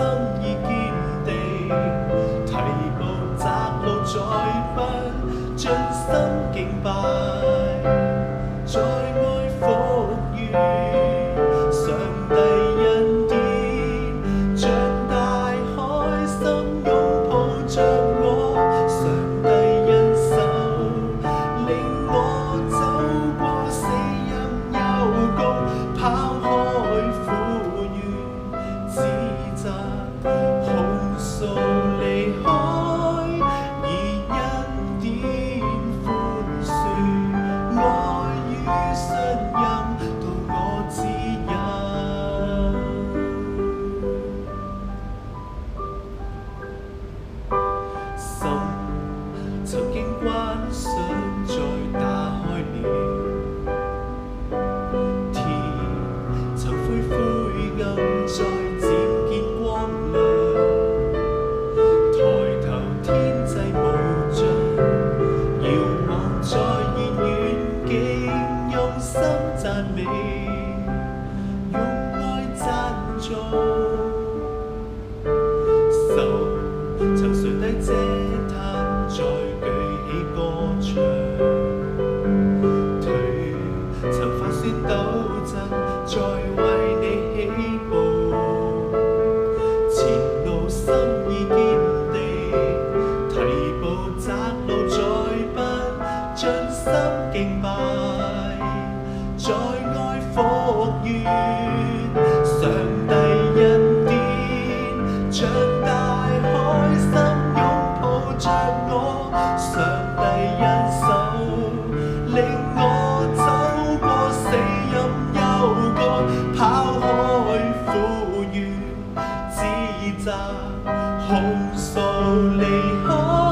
心意堅定，提步窄路再奔，盡心敬拜，在愛福願，上帝恩典，像大海深擁抱着我，上帝恩手令我走過死蔭幽谷，拋開苦怨指責控訴離開，以恩典寬恕愛與信任導我指引。心曾經關上再打開了，天曾灰灰暗再漸見光亮，抬頭天際無盡，遙望再現遠景，用心讚美，用愛讚頌，手曾垂低這壇，再舉起歌唱，腿曾發酸抖震，再為你起步，前路心意堅定，提步窄路再奔，盡心敬拜，在愛福願，上帝恩典，像大海深擁抱着我，上帝恩手令我走過死蔭幽谷，拋開苦怨指責控訴離開。